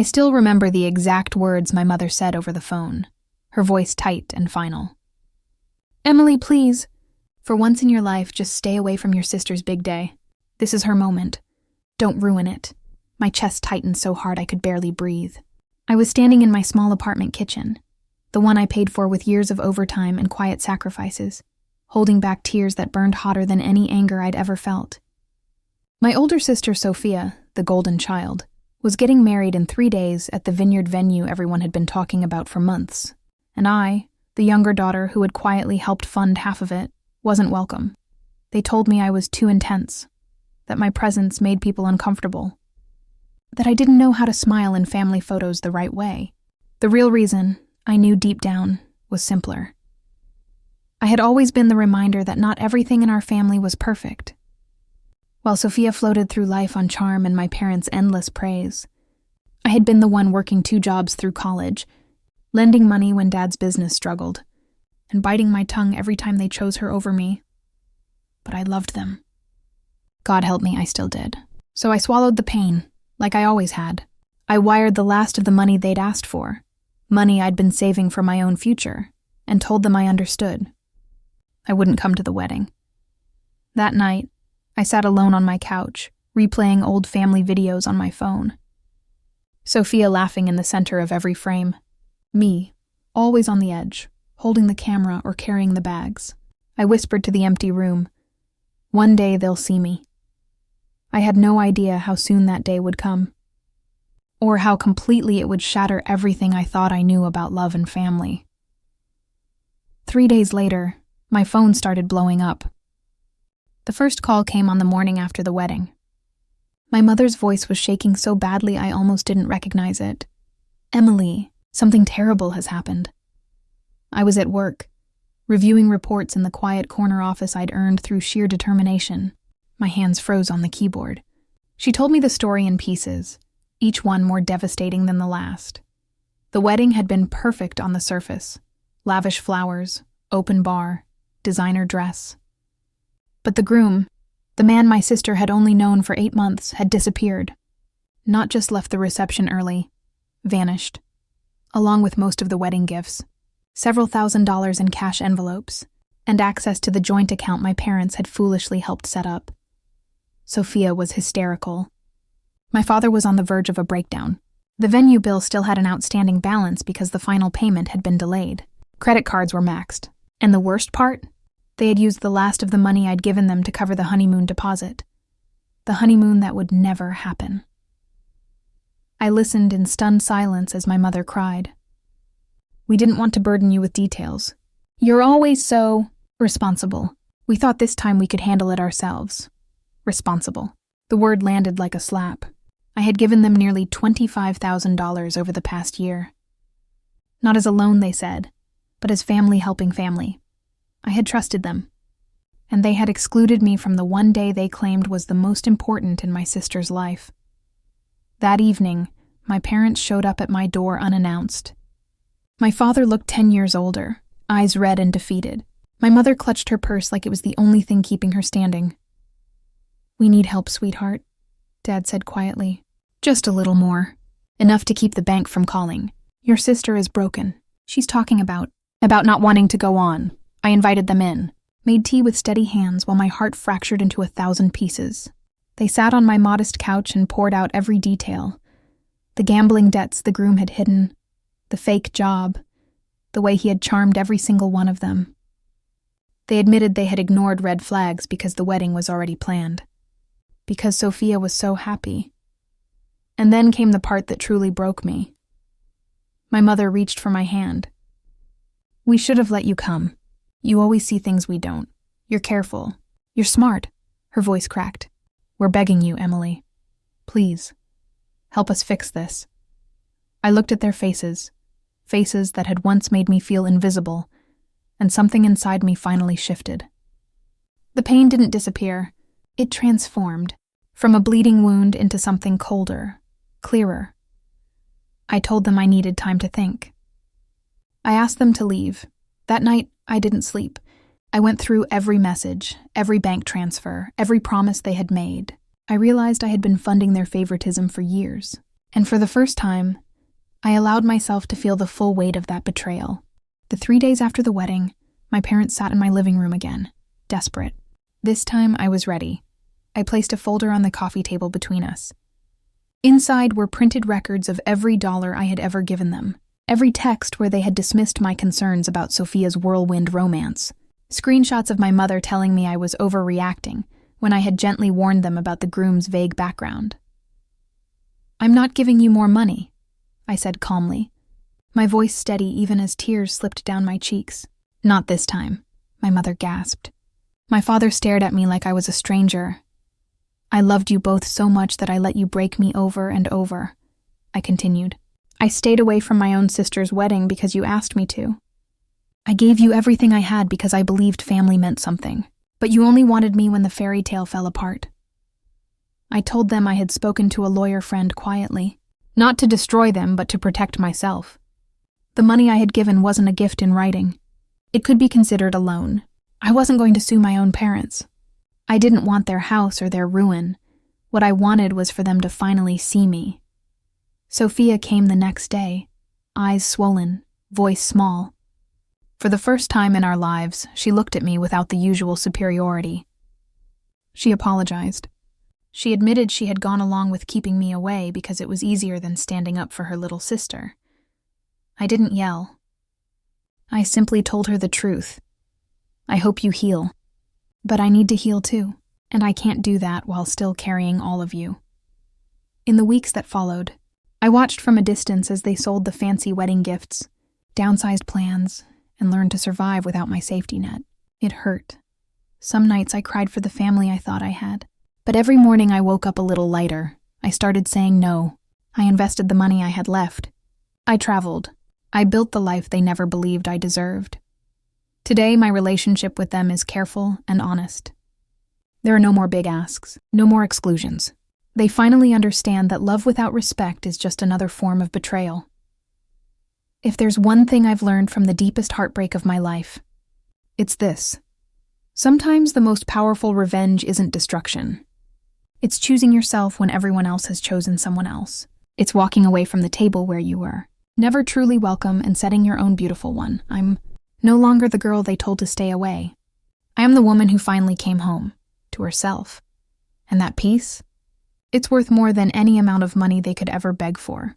I still remember the exact words my mother said over the phone, her voice tight and final. "Emily, please. For once in your life, just stay away from your sister's big day. This is her moment. Don't ruin it." My chest tightened so hard I could barely breathe. I was standing in my small apartment kitchen, the one I paid for with years of overtime and quiet sacrifices, holding back tears that burned hotter than any anger I'd ever felt. My older sister, Sophia, the golden child, was getting married in 3 days at the vineyard venue everyone had been talking about for months, and I, the younger daughter who had quietly helped fund half of it, wasn't welcome. They told me I was too intense, that my presence made people uncomfortable, that I didn't know how to smile in family photos the right way. The real reason, I knew deep down, was simpler. I had always been the reminder that not everything in our family was perfect. While Sophia floated through life on charm and my parents' endless praise, I had been the one working 2 jobs through college, lending money when Dad's business struggled, and biting my tongue every time they chose her over me. But I loved them. God help me, I still did. So I swallowed the pain, like I always had. I wired the last of the money they'd asked for, money I'd been saving for my own future, and told them I understood. I wouldn't come to the wedding. That night, I sat alone on my couch, replaying old family videos on my phone. Sophia laughing in the center of every frame. Me, always on the edge, holding the camera or carrying the bags. I whispered to the empty room, "One day they'll see me." I had no idea how soon that day would come, or how completely it would shatter everything I thought I knew about love and family. 3 days later, my phone started blowing up. The first call came on the morning after the wedding. My mother's voice was shaking so badly I almost didn't recognize it. "Emily, something terrible has happened." I was at work, reviewing reports in the quiet corner office I'd earned through sheer determination. My hands froze on the keyboard. She told me the story in pieces, each one more devastating than the last. The wedding had been perfect on the surface. Lavish flowers, open bar, designer dress. But the groom, the man my sister had only known for 8 months, had disappeared. Not just left the reception early, vanished, along with most of the wedding gifts, several $1,000s in cash envelopes, and access to the joint account my parents had foolishly helped set up. Sophia was hysterical. My father was on the verge of a breakdown. The venue bill still had an outstanding balance because the final payment had been delayed. Credit cards were maxed. And the worst part? They had used the last of the money I'd given them to cover the honeymoon deposit. The honeymoon that would never happen. I listened in stunned silence as my mother cried. "We didn't want to burden you with details. You're always so responsible. We thought this time we could handle it ourselves." Responsible. The word landed like a slap. I had given them nearly $25,000 over the past year. Not as a loan, they said, but as family helping family. I had trusted them, and they had excluded me from the one day they claimed was the most important in my sister's life. That evening, my parents showed up at my door unannounced. My father looked 10 years older, eyes red and defeated. My mother clutched her purse like it was the only thing keeping her standing. "We need help, sweetheart," Dad said quietly. "Just a little more. Enough to keep the bank from calling. Your sister is broken. She's talking about not wanting to go on." I invited them in, made tea with steady hands while my heart fractured into 1,000 pieces. They sat on my modest couch and poured out every detail. The gambling debts the groom had hidden, the fake job, the way he had charmed every single one of them. They admitted they had ignored red flags because the wedding was already planned. Because Sophia was so happy. And then came the part that truly broke me. My mother reached for my hand. "We should have let you come. You always see things we don't. You're careful. You're smart." Her voice cracked. "We're begging you, Emily. Please, help us fix this." I looked at their faces that had once made me feel invisible, and something inside me finally shifted. The pain didn't disappear. It transformed, from a bleeding wound into something colder, clearer. I told them I needed time to think. I asked them to leave. That night, I didn't sleep. I went through every message, every bank transfer, every promise they had made. I realized I had been funding their favoritism for years. And for the first time, I allowed myself to feel the full weight of that betrayal. The 3 days after the wedding, my parents sat in my living room again, desperate. This time I was ready. I placed a folder on the coffee table between us. Inside were printed records of every dollar I had ever given them, every text where they had dismissed my concerns about Sophia's whirlwind romance, screenshots of my mother telling me I was overreacting when I had gently warned them about the groom's vague background. "I'm not giving you more money," I said calmly, my voice steady even as tears slipped down my cheeks. "Not this time," my mother gasped. My father stared at me like I was a stranger. "I loved you both so much that I let you break me over and over," I continued. "I stayed away from my own sister's wedding because you asked me to. I gave you everything I had because I believed family meant something, but you only wanted me when the fairy tale fell apart." I told them I had spoken to a lawyer friend quietly, not to destroy them, but to protect myself. The money I had given wasn't a gift in writing. It could be considered a loan. I wasn't going to sue my own parents. I didn't want their house or their ruin. What I wanted was for them to finally see me. Sophia came the next day, eyes swollen, voice small. For the first time in our lives, she looked at me without the usual superiority. She apologized. She admitted she had gone along with keeping me away because it was easier than standing up for her little sister. I didn't yell. I simply told her the truth. "I hope you heal. But I need to heal too, and I can't do that while still carrying all of you." In the weeks that followed, I watched from a distance as they sold the fancy wedding gifts, downsized plans, and learned to survive without my safety net. It hurt. Some nights I cried for the family I thought I had. But every morning I woke up a little lighter. I started saying no. I invested the money I had left. I traveled. I built the life they never believed I deserved. Today, my relationship with them is careful and honest. There are no more big asks, no more exclusions. They finally understand that love without respect is just another form of betrayal. If there's one thing I've learned from the deepest heartbreak of my life, it's this. Sometimes the most powerful revenge isn't destruction. It's choosing yourself when everyone else has chosen someone else. It's walking away from the table where you were, never truly welcome, and setting your own beautiful one. I'm no longer the girl they told to stay away. I am the woman who finally came home, to herself. And that peace? It's worth more than any amount of money they could ever beg for.